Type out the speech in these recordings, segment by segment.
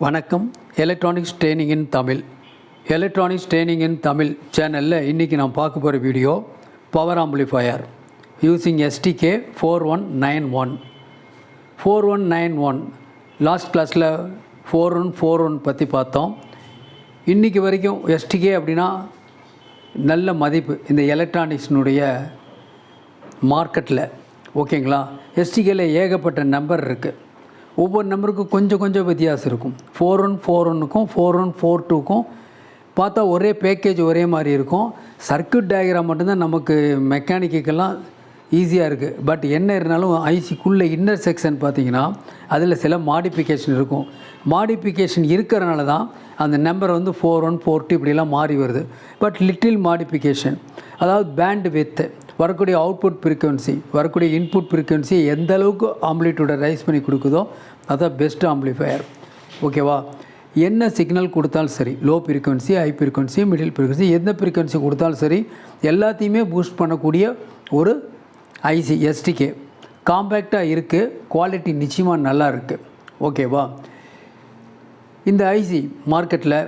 வணக்கம். Electronics training இன் தமிழ் சேனலில் இன்றைக்கி நான் பார்க்க போகிற video power amplifier using STK 4191 last கிளாஸில் 4141 பற்றி பார்த்தோம். இன்றைக்கி வரைக்கும் STK அப்படின்னா நல்ல மதிப்பு இந்த எலக்ட்ரானிக்ஸினுடைய மார்க்கெட்டில். ஓகேங்களா? STKயில் ஏகப்பட்ட நம்பர் இருக்குது. ஒவ்வொரு நம்பருக்கும் கொஞ்சம் வித்தியாசம் இருக்கும். 4141க்கும் 4142க்கும் பார்த்தா ஒரே பேக்கேஜ் ஒரே மாதிரி இருக்கும். சர்க்யூட் டயக்ராம் மட்டும்தான் நமக்கு மெக்கானிக்கெல்லாம் ஈஸியாக இருக்குது. பட் என்ன இருந்தாலும் ஐசிக்குள்ளே இன்னர் செக்ஷன் பார்த்திங்கன்னா அதில் சில மாடிஃபிகேஷன் இருக்கும். மாடிஃபிகேஷன் இருக்கிறனால தான் அந்த நம்பர் 4142 இப்படிலாம் மாறி வருது. பட் லிட்டில் மாடிஃபிகேஷன், அதாவது பேண்ட் வித்து, வரக்கூடிய அவுட்புட் ஃப்ரீக்வன்சி, வரக்கூடிய இன்புட் ஃப்ரீக்வன்சி எந்த அளவுக்கு ஆம்பிளிட்யூடை ரைஸ் பண்ணி கொடுக்குதோ அதுதான் பெஸ்ட் ஆம்பிளிஃபையர். ஓகேவா? என்ன சிக்னல் கொடுத்தாலும் சரி, low frequency, high frequency, middle frequency, எந்த ஃப்ரீக்வன்சி கொடுத்தாலும் சரி எல்லாத்தையுமே பூஸ்ட் பண்ணக்கூடிய ஒரு ஐசி STK. காம்பேக்டாக இருக்குது, குவாலிட்டி நிச்சயமாக நல்லா இருக்குது. ஓகேவா? இந்த ஐசி மார்க்கெட்டில்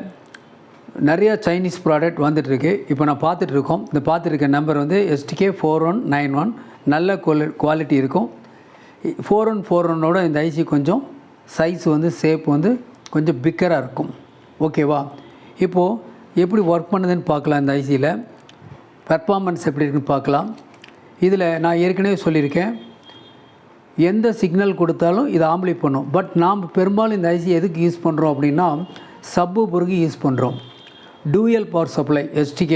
நிறையா சைனீஸ் ப்ராடக்ட் வந்துட்டுருக்கு. இப்போ நான் பார்த்துட்ருக்கோம். இந்த பார்த்துருக்க நம்பர் STK 4191 நல்ல குவாலிட்டி இருக்கும். 4141ஓட இந்த ஐசி கொஞ்சம் சைஸ் ஷேப் கொஞ்சம் பிக்கராக இருக்கும். ஓகேவா? இப்போது எப்படி ஒர்க் பண்ணுதுன்னு பார்க்கலாம். இந்த ஐசியில் பெர்ஃபார்மன்ஸ் எப்படி இருக்குன்னு பார்க்கலாம். இதில் நான் ஏற்கனவே சொல்லியிருக்கேன், எந்த சிக்னல் கொடுத்தாலும் இது ஆம்பிளி பண்ணும். பட் நாம் பெரும்பாலும் இந்த ஐசி எதுக்கு யூஸ் பண்ணுறோம் அப்படின்னா சப்வூஃபருக்கு யூஸ் பண்ணுறோம். டூயல் பவர் சப்ளை STK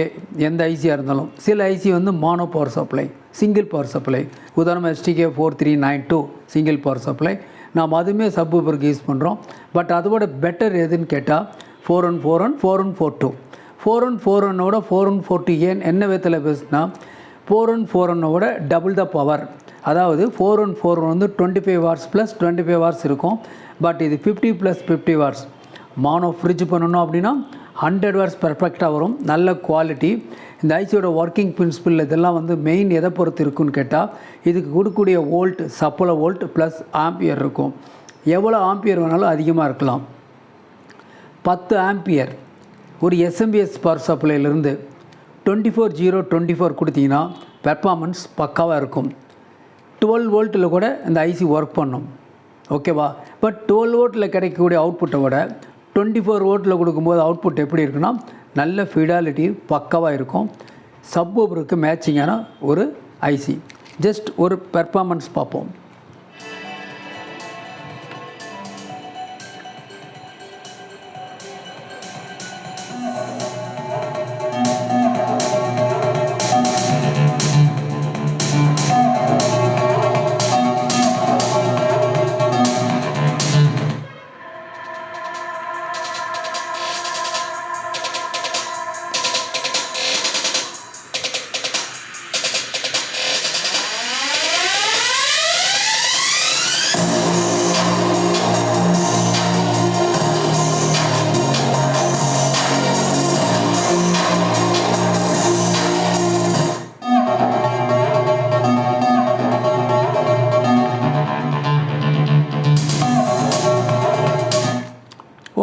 எந்த ஐசியாக இருந்தாலும், சில IC mono power supply, single power supply. உதாரணமாக STK 4392 சிங்கிள் பவர் சப்ளை. நாம் அதுவுமே சப்வூஃபருக்கு யூஸ் பண்ணுறோம். பட் அதோட பெட்டர் எதுன்னு கேட்டால் 4141 4142. 4141ஓட 4142 என்ன விதத்தில் பேசுனா 4141ஓட டபுள் த பவர். அதாவது 4141 25 வாட்ஸ் ப்ளஸ் 25 வாட்ஸ் இருக்கும். பட் இது 50 + 50 வாட்ஸ். மானோ ஃப்ரிட்ஜ் பண்ணணும் அப்படின்னா 100 வாட்ஸ் பர்ஃபெக்டாக வரும். நல்ல குவாலிட்டி. இந்த ஐசியோட ஒர்க்கிங் பிரின்சிபிள் இதெல்லாம் மெயின் எதை பொறுத்து இருக்குன்னு கேட்டால் இதுக்கு கொடுக்கக்கூடிய volt, supply volt plus ampere இருக்கும். எவ்வளோ ஆம்பியர் வேணாலும் அதிகமாக இருக்கலாம். 10 ஆம்பியர் ஒரு SMPS பவர் சப்ளையிலேருந்து 24/0/24 கொடுத்தீங்கன்னா பெர்ஃபார்மன்ஸ் பக்காவாக இருக்கும். 12 வோல்ட்டில் கூட இந்த ஐசி ஒர்க் பண்ணும். ஓகேவா? பட் 12 வோல்ட்டில் கிடைக்கக்கூடிய அவுட்புட்டை விட 24 வோல்ட்டில் கொடுக்கும்போது அவுட்புட் எப்படி இருக்குன்னா நல்ல ஃபிடாலிட்டி பக்காவாக இருக்கும். சப்வூஃபருக்கு மேட்சிங்கான ஒரு ஐசி. ஜஸ்ட் ஒரு பெர்ஃபார்மன்ஸ் பார்ப்போம்.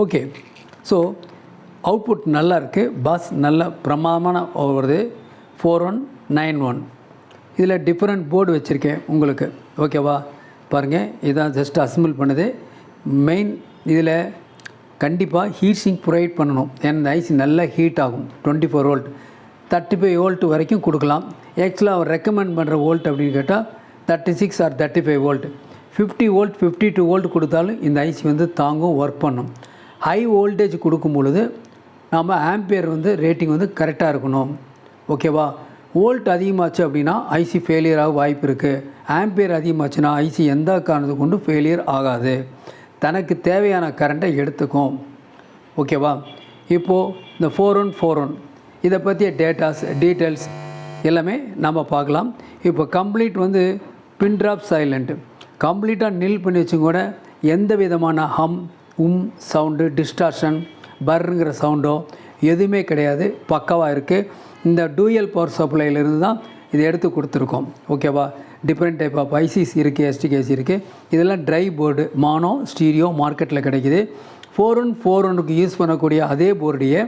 ஓகே. ஸோ அவுட்புட் நல்லா இருக்குது. பாஸ் நல்ல பிரமாதமான வருது. 4191 இதில் டிஃப்ரெண்ட் போர்டு வச்சுருக்கேன் உங்களுக்கு. ஓகேவா? பாருங்கள், இதான் ஜஸ்ட் அசம்பிள் பண்ணுது. மெயின் இதில் கண்டிப்பாக ஹீட் சிங்க் ப்ரொவைட் பண்ணணும். ஏன்னா இந்த ஐசி நல்லா ஹீட் ஆகும். 24 வோல்ட் 35 வோல்ட் வரைக்கும் கொடுக்கலாம். ஆக்சுவலாக அவர் ரெக்கமெண்ட் பண்ணுற வோல்ட் அப்படின்னு கேட்டால் 36 ஆர் 35 வோல்ட். 50 வோல்ட் 52 வோல்ட் கொடுத்தாலும் இந்த ஐசி தாங்கும், ஒர்க் பண்ணும். ஹை வோல்டேஜ் கொடுக்கும் பொழுது நாம் ஆம்பியர் ரேட்டிங் கரெக்டாக இருக்கணும். ஓகேவா? வோல்ட் அதிகமாச்சு அப்படின்னா ஐசி ஃபெயிலியர் ஆக வாய்ப்பு இருக்குது. ஆம்பியர் அதிகமாச்சுன்னா ஐசி எந்த காரணத்தை கொண்டு ஃபெயிலியர் ஆகாது. தனக்கு தேவையான கரண்ட்டை எடுத்துக்கும். ஓகேவா? இப்போது இந்த 4141 இதை பற்றிய டீட்டெயில்ஸ் எல்லாமே நம்ம பார்க்கலாம். இப்போ கம்ப்ளீட் பின் ட்ராப் சைலண்ட், கம்ப்ளீட்டாக நில் பண்ணி வச்சும் கூட எந்த விதமான சவுண்டு, டிஸ்டார்ஷன், பர்ங்கிற சவுண்டோ எதுவுமே கிடையாது. பக்காவாக இருக்குது. இந்த டூயல் பவர் சப்ளையிலிருந்து தான் இதை எடுத்து கொடுத்துருக்கோம். ஓகேவா? டிஃப்ரெண்ட் டைப் ஆஃப் ஐசிஸ் இருக்குது, STKs இருக்குது. இதெல்லாம் ட்ரை போர்டு, மானோ, ஸ்டீரியோ மார்க்கெட்டில் கிடைக்கிது. 4141க்கு யூஸ் பண்ணக்கூடிய அதே போர்டையே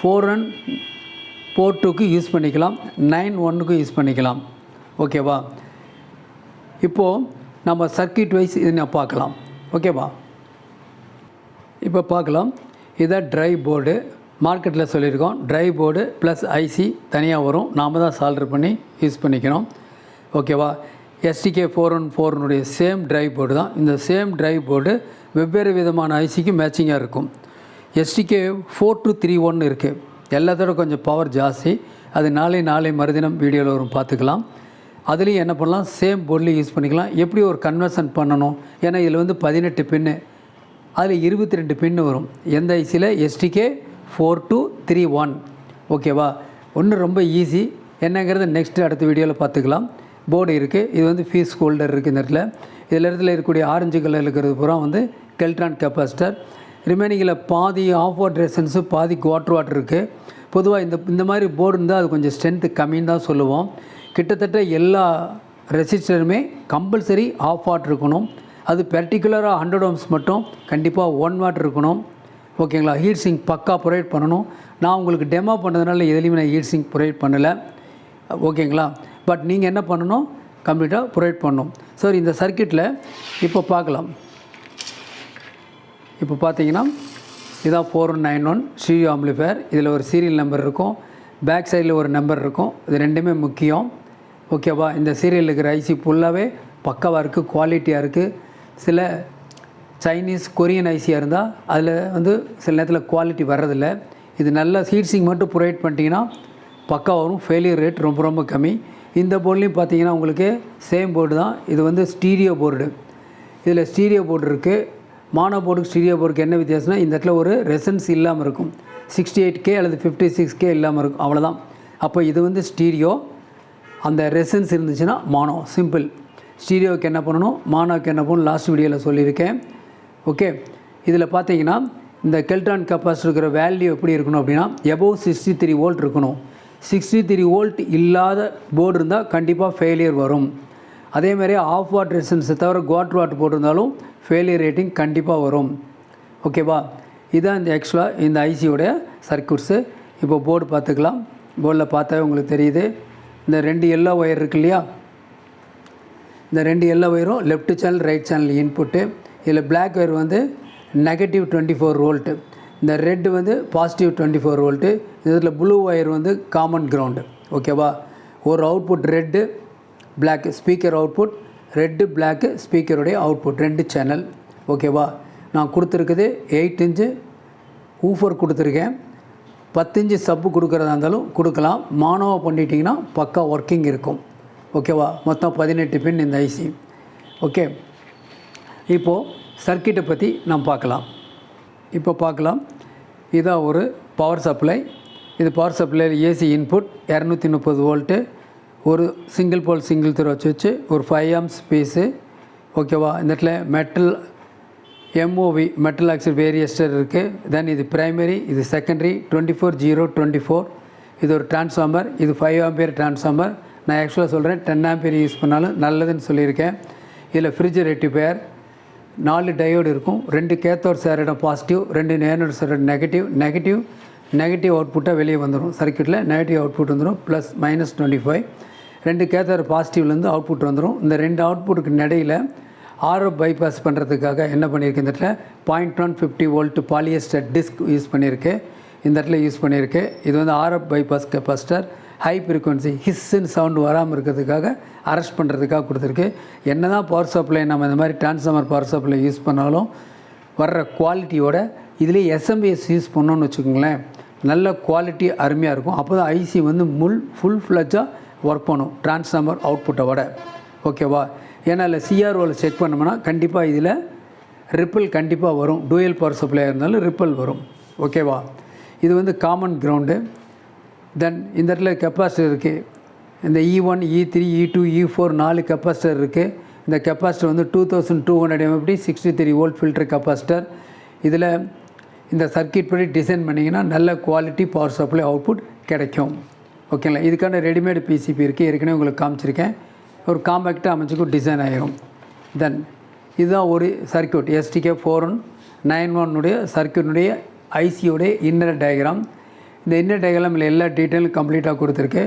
4142க்கு யூஸ் பண்ணிக்கலாம், 91க்கு யூஸ் பண்ணிக்கலாம். ஓகேவா? இப்போது நம்ம சர்க்கியூட் வைஸ் இதை நான் பார்க்கலாம். ஓகேவா? இப்போ பார்க்கலாம். இதான் ட்ரை போர்டு. மார்க்கெட்டில் சொல்லியிருக்கோம், ட்ரை போர்டு ப்ளஸ் ஐசி தனியாக வரும், நாம் தான் சால்டர் பண்ணி யூஸ் பண்ணிக்கணும். ஓகேவா? STK 4141 சேம் ட்ரை போர்டு தான். இந்த சேம் ட்ரை போர்டு வெவ்வேறு விதமான ஐசிக்கு மேட்சிங்காக இருக்கும். STK 4231 இருக்குது, எல்லாத்தோட கொஞ்சம் பவர் ஜாஸ்தி. அது நாளை மறுதினம் வீடியோவில் வரும், பார்த்துக்கலாம். அதுலேயும் என்ன பண்ணலாம், சேம் போர்ட்லேயும் யூஸ் பண்ணிக்கலாம். எப்படி ஒரு கன்வர்ஷன் பண்ணணும், ஏன்னா இதில் வந்து 18 பின்னு, அதில் 22 பின்னு வரும். எந்த ஐசியில்? STK 4231. ஓகேவா? ஒன்று ரொம்ப ஈஸி, என்னங்கிறது நெக்ஸ்ட்டு அடுத்த வீடியோவில் பார்த்துக்கலாம். போர்டு இருக்குது. இது வந்து ஃபீஸ் ஹோல்டர் இருக்குது. இந்த இடத்துல இருக்கக்கூடிய ஆரஞ்சு கலரில் இருக்கிறது பூரா வந்து கெல்ட்ரான் கெப்பாசிட்டர். ரிமைனிங்கில் பாதி ஆஃப் வாட் ரெசன்ஸு, பாதி குவார்டர் வாட் இருக்குது. பொதுவாக இந்த மாதிரி போர்டு இருந்தால் அது கொஞ்சம் ஸ்ட்ரென்த்து கம்மின்னு தான் சொல்லுவோம். கிட்டத்தட்ட எல்லா ரெசிஸ்டருமே கம்பல்சரி ஆஃப் வாட் இருக்கணும். அது பர்டிகுலராக 100 ohms மட்டும் கண்டிப்பாக 1 watt இருக்கணும். ஓகேங்களா? ஹீட் சிங்க் பக்கா ப்ரொவைட் பண்ணணும். நான் உங்களுக்கு டெமோ பண்ணதுனால எதுலேயுமே நான் ஹீட் சிங்க் ப்ரொவைட் பண்ணலை. ஓகேங்களா? பட் நீங்கள் என்ன பண்ணணும், கம்ப்ளீட்டாக ப்ரொவைட் பண்ணணும். ஸோ இந்த சர்க்கியூட்டில் இப்போ பார்க்கலாம். இப்போ பார்த்தீங்கன்னா இதான் 4191 ஸ்டீரியோ ஆம்பிளிஃபையர். இதில் ஒரு சீரியல் நம்பர் இருக்கும், பேக் சைடில் ஒரு நம்பர் இருக்கும். இது ரெண்டுமே முக்கியம். ஓகேவா? இந்த சீரியல் இருக்கிற ஐசி ஃபுல்லாகவே பக்காவாக இருக்குது, குவாலிட்டியாக இருக்குது. சில சைனீஸ் கொரியன் ஐசியாக இருந்தால் அதில் வந்து சில நேரத்தில் குவாலிட்டி வர்றதில்ல. இது நல்ல ஹீட் சிங்க் மட்டும் ப்ரொவைட் பண்ணிட்டீங்கன்னா பக்கா வரும். ஃபெயிலியர் ரேட் ரொம்ப கம்மி. இந்த போர்ட்லேயும் பார்த்தீங்கன்னா உங்களுக்கு சேம் போர்டு தான். இது வந்து ஸ்டீரியோ போர்டு. இதில் ஸ்டீரியோ போர்டு இருக்குது. மானோ போர்டுக்கு ஸ்டீரியோ போர்டுக்கு என்ன வித்தியாசம்னா, இந்த இடத்துல ஒரு ரெசன்ஸ் இல்லாமல் இருக்கும். 68K அல்லது 56K இல்லாமல் இருக்கும், அவ்வளோதான். அப்போ இது வந்து ஸ்டீரியோ. அந்த ரெசன்ஸ் இருந்துச்சுன்னா மானோ. சிம்பிள். ஸ்டீரியோவுக்கு என்ன பண்ணணும், மானோவுக்கு என்ன பண்ணணும், லாஸ்ட் வீடியோவில் சொல்லியிருக்கேன். ஓகே. இதில் பார்த்தீங்கன்னா இந்த கெல்ட்ரான் கெப்பாசிட்டர் இருக்கிற வேல்யூ எப்படி இருக்கணும் அப்படின்னா, எபோவ் 63 வோல்ட் இருக்கணும். 63 வோல்ட் இல்லாத போர்டு இருந்தால் கண்டிப்பாக ஃபெயிலியர் வரும். அதேமாதிரி ஆஃப் வாட் ரெசன்ஸை தவிர குவார்டர் வாட் போட்டிருந்தாலும் ஃபெயிலியர் ரேட்டிங் கண்டிப்பாக வரும். ஓகேவா? இதுதான் இந்த ஆக்சுவலாக இந்த ஐசியோடைய சர்க்யூட்ஸு. இப்போ போர்டு பார்த்துக்கலாம். போர்டில் பார்த்தாவே உங்களுக்கு தெரியுது. இந்த 2 எல்லோ ஒயர் இருக்கு இல்லையா, இந்த 2 எல்லோ ஒயரும் left channel right channel input. இதில் பிளாக் ஒயர் வந்து நெகட்டிவ் 24 வோல்ட்டு, இந்த ரெட்டு வந்து பாசிட்டிவ் 24 வோல்ட்டு. இதில் ப்ளூ ஒயர் வந்து காமன் கிரவுண்டு. ஓகேவா? ஒரு output red black speaker output, red black ஸ்பீக்கருடைய அவுட்புட், 2 சேனல். ஓகேவா? நான் கொடுத்துருக்குது 8 inch ஊஃபர் கொடுத்துருக்கேன். 10 inch சப்பு கொடுக்குறதா இருந்தாலும் கொடுக்கலாம். மானோவை பண்ணிட்டீங்கன்னா பக்கா ஒர்க்கிங் இருக்கும். ஓகேவா? மொத்தம் 18 பின் இந்த ஐசி. ஓகே. இப்போது சர்க்கியூட்டை பற்றி நாம் பார்க்கலாம். இப்போ பார்க்கலாம். இதான் ஒரு பவர் சப்ளை. இது பவர் சப்ளையில் ஏசி இன்புட் 230 வோல்ட்டு, ஒரு சிங்கிள் போல் சிங்கிள் த்ரோ வச்சு ஒரு 5 amps பீஸு. ஓகேவா? இந்த இடத்துல மெட்டல் எம்ஓவி மெட்டல் ஆக்சைடு வேரியஸ்டர் இருக்குது. தென் இது ப்ரைமரி, இது செகண்டரி 24024. இது ஒரு டிரான்ஸ்ஃபார்மர், இது 5 ampere டிரான்ஸ்ஃபார்மர். நான் ஆக்சுவலாக சொல்கிறேன் 10 ampere யூஸ் பண்ணாலும் நல்லதுன்னு சொல்லியிருக்கேன். இதில் ஃப்ரிட்ஜ் ரெக்டிஃபையர், 4 டயோடு இருக்கும். 2 கேத்தோட் சேரடம் பாசிட்டிவ், 2 நேனோட் சேரடம் நெகட்டிவ் அவுட்புட்டாக வெளியே வந்துடும். சர்க்கியூட்டில் நெகட்டிவ் அவுட்புட் வந்துடும், ப்ளஸ் -25. 2 கேத்தோட் பாசிட்டிவ்லேருந்து அவுட்புட் வந்துடும். இந்த 2 அவுட்புட்டுக்கு இடையில் RF பைபாஸ் பண்ணுறதுக்காக என்ன பண்ணியிருக்கு, இந்த இடத்துல 0.150 வோல்ட் பாலியஸ்டர் டிஸ்க் யூஸ் பண்ணியிருக்கு. இந்த இடத்துல யூஸ் பண்ணியிருக்கு. இது வந்து RF bypass capacitor. High frequency ஹிஸ்ஸுன்னு சவுண்டு வராமல் இருக்கிறதுக்காக அரெஸ்ட் பண்ணுறதுக்காக கொடுத்துருக்கு. என்ன தான் பவர் சப்ளை நம்ம இந்த மாதிரி டிரான்ஸ்ஃபார்மர் பவர் சப்ளை யூஸ் பண்ணாலும் வர்ற குவாலிட்டியோட இதுலேயே எஸ்எம்பிஎஸ் யூஸ் பண்ணோன்னு வச்சுக்கோங்களேன், நல்ல குவாலிட்டி அருமையாக இருக்கும். அப்போ தான் ஐசி வந்து ஃபுல் ஃப்ளெஜ்ஜாக ஒர்க் பண்ணும் டிரான்ஸ்ஃபார்மர் அவுட்புட்டை விட. ஓகேவா? ஏன்னா இல்லை சிஆர்ஓவில் செக் பண்ணோம்னா கண்டிப்பாக இதில் ரிப்பிள் கண்டிப்பாக வரும். டூயல் பவர் சப்ளை இருந்தாலும் ரிப்பிள் வரும். ஓகேவா? இது வந்து காமன் கிரவுண்டு. தென் இந்த இடத்துல கெப்பாசிட்டர் இருக்குது. இந்த E1 E3 E2 E4 4 capacitor இருக்குது. இந்த கெப்பாசிட்டர் வந்து 2200 mFD 63 வோல்ட் ஃபில்டர் கெப்பாசிட்டர். இதில் இந்த சர்க்கியூட் படி டிசைன் பண்ணிங்கன்னா நல்ல குவாலிட்டி பவர் சப்ளை அவுட்புட் கிடைக்கும். ஓகேங்களா? இதுக்கான ரெடிமேடு பிசிபி இருக்குது, ஏற்கனவே உங்களுக்கு காமிச்சிருக்கேன். ஒரு காம்பேக்டாக அமைச்சுக்கும் டிசைன் ஆகிரும். தென் இதுதான் ஒரு சர்க்கியூட் STK 91 சர்க்யூட்னுடைய ஐசியோடைய இன்னர் டயக்ராம். இந்த இன்னர் டயக்ராமில் எல்லா டீட்டெயிலும் கம்ப்ளீட்டாக கொடுத்துருக்கு.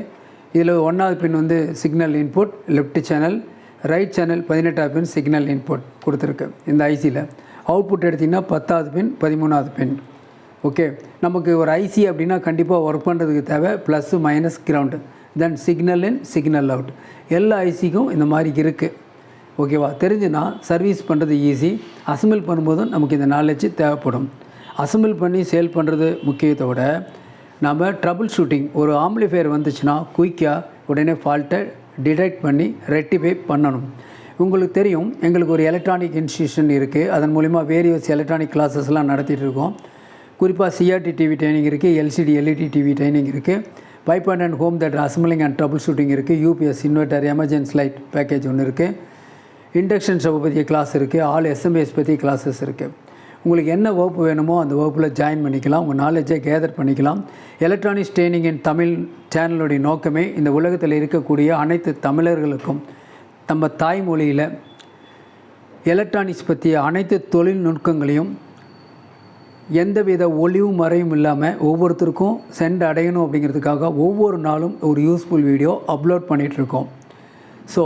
இதில் 1வது பின் வந்து signal input left channel, right channel 18வது பின் சிக்னல் இன்புட் கொடுத்துருக்கு. இந்த ஐசியில் அவுட்புட் எடுத்திங்கன்னா 10வது பின் 13வது பின். ஓகே, நமக்கு ஒரு ஐசி அப்படின்னா கண்டிப்பாக ஒர்க் பண்ணுறதுக்கு தேவை ப்ளஸ்ஸு மைனஸ் கிரவுண்டு, தென் சிக்னல் இன் சிக்னல் அவுட். எல்லா ஐசிக்கும் இந்த மாதிரி இருக்குது. ஓகேவா, தெரிஞ்சுன்னா சர்வீஸ் பண்ணுறது ஈஸி. அசம்பிள் பண்ணும்போதும் நமக்கு இந்த நாலேஜ் தேவைப்படும். அசம்பிள் பண்ணி சேல் பண்ணுறது முக்கியத்தை விட நம்ம ட்ரபுள் ஷூட்டிங், ஒரு ஆம்பிளிஃபையர் வந்துச்சுன்னா குயிக்காக உடனே ஃபால்ட்டை டிடெக்ட் பண்ணி ரெக்டிஃபை பண்ணணும். உங்களுக்கு தெரியும், எங்களுக்கு ஒரு எலக்ட்ரானிக் இன்ஸ்டியூஷன் இருக்குது. அதன் மூலிமா வேரியஸ் எலக்ட்ரானிக் கிளாஸஸ்லாம் நடத்திட்டு இருக்கோம். குறிப்பாக சிஆர்டி டிவி ட்ரைனிங் இருக்குது, எல்சிடி எல்இடி டிவி ட்ரைனிங் இருக்குது, pipe and home theatre assembling and troubleshooting இருக்குது, UPS inverter emergency light package ஒன்று இருக்குது, இண்டக்ஷன் ஸ்டவ் பற்றிய கிளாஸ் இருக்குது, ஆல் எஸ்எம்பிஎஸ் பற்றி கிளாஸஸ் இருக்குது. உங்களுக்கு என்ன வகுப்பு வேணுமோ அந்த வகுப்பில் ஜாயின் பண்ணிக்கலாம், உங்கள் நாலேஜை கேதர் பண்ணிக்கலாம். எலக்ட்ரானிக்ஸ் ட்ரைனிங் இன் தமிழ் சேனலுடைய நோக்கமே இந்த உலகத்தில் இருக்கக்கூடிய அனைத்து தமிழர்களுக்கும் நம்ம தாய்மொழியில் எலக்ட்ரானிக்ஸ் பற்றிய அனைத்து தொழில்நுட்பங்களையும் எந்தவித ஒளிவு மறையும் இல்லாமல் ஒவ்வொருத்தருக்கும் சென்று அடையணும் அப்படிங்கிறதுக்காக ஒவ்வொரு நாளும் ஒரு யூஸ்ஃபுல் வீடியோ அப்லோட் பண்ணிகிட்ருக்கோம். ஸோ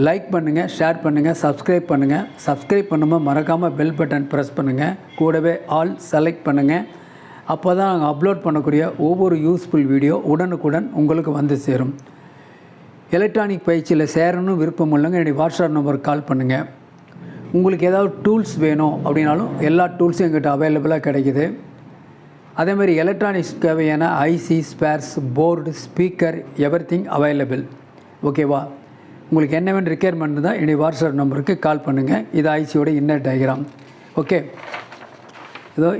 லைக் பண்ணுங்கள், ஷேர் பண்ணுங்கள், சப்ஸ்கிரைப் பண்ணுங்கள். சப்ஸ்கிரைப் பண்ணும்போது மறக்காமல் பெல் பட்டன் ப்ரெஸ் பண்ணுங்கள். கூடவே ஆல் செலக்ட் பண்ணுங்கள். அப்போ தான் நாங்கள் அப்லோட் பண்ணக்கூடிய ஒவ்வொரு யூஸ்ஃபுல் வீடியோ உடனுக்குடன் உங்களுக்கு வந்து சேரும். எலக்ட்ரானிக் பயிற்சியில் சேரணும் விருப்பம் இல்லைங்க, என்னுடைய வாட்ஸ்அப் நம்பருக்கு கால் பண்ணுங்கள். உங்களுக்கு ஏதாவது டூல்ஸ் வேணும் அப்படின்னாலும் எல்லா டூல்ஸும் எங்கிட்ட அவைலபிளாக கிடைக்கிது. அதேமாதிரி எலக்ட்ரானிக்ஸ் தேவையான IC, spares, board, speaker everything available. ஓகேவா, உங்களுக்கு என்ன வேணும் ரிக்யர்மெண்ட் தான் என்னுடைய வாட்ஸ்அப் நம்பருக்கு கால் பண்ணுங்கள். இது ஐசியோட இன்னர் டயக்ராம். ஓகே,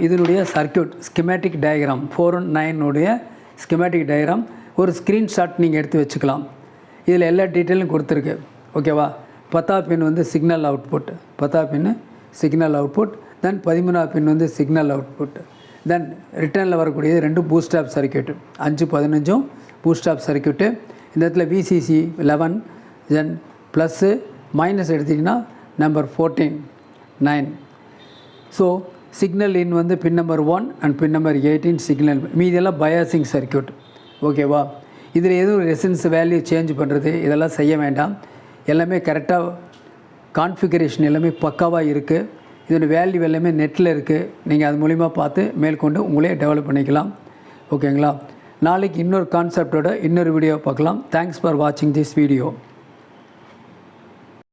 இதனுடைய circuit schematic diagram 419 schematic diagram ஒரு ஸ்க்ரீன்ஷாட் நீங்கள் எடுத்து வச்சுக்கலாம். இதில் எல்லா டீட்டெயிலும் கொடுத்துருக்கு. ஓகேவா, 10வது பின் வந்து சிக்னல் அவுட்புட், 10வது பின் சிக்னல் அவுட்புட், தென் 13வது பின் வந்து சிக்னல் அவுட்புட், தென் ரிட்டர்னில் வரக்கூடியது 2 boost up circuit, 5 15 boost up circuit. இந்த இடத்துல விசிசி 11, தென் ப்ளஸ்ஸு மைனஸ் எடுத்திங்கன்னா நம்பர் 14 9. ஸோ சிக்னல் இன் வந்து pin number 1 and pin number 18 signal. மீதெல்லாம் பயாசிங் சர்க்யூட். ஓகேவா, இதில் எதுவும் ரெசிஸ்டன்ஸ் வேல்யூ சேஞ்ச் பண்ணுறது இதெல்லாம் செய்ய வேண்டாம். எல்லாமே கரெக்டாக கான்ஃபிகரேஷன் எல்லாமே பக்காவாக இருக்குது. இதோடய வேல்யூ எல்லாமே நெட்டில் இருக்குது. நீங்கள் அது மூலிமா பார்த்து மேற்கொண்டு உங்களே டெவலப் பண்ணிக்கலாம். ஓகேங்களா, நாளைக்கு இன்னொரு கான்செப்டோட இன்னொரு வீடியோ பார்க்கலாம். தேங்க்ஸ் ஃபார் வாட்சிங் திஸ் வீடியோ.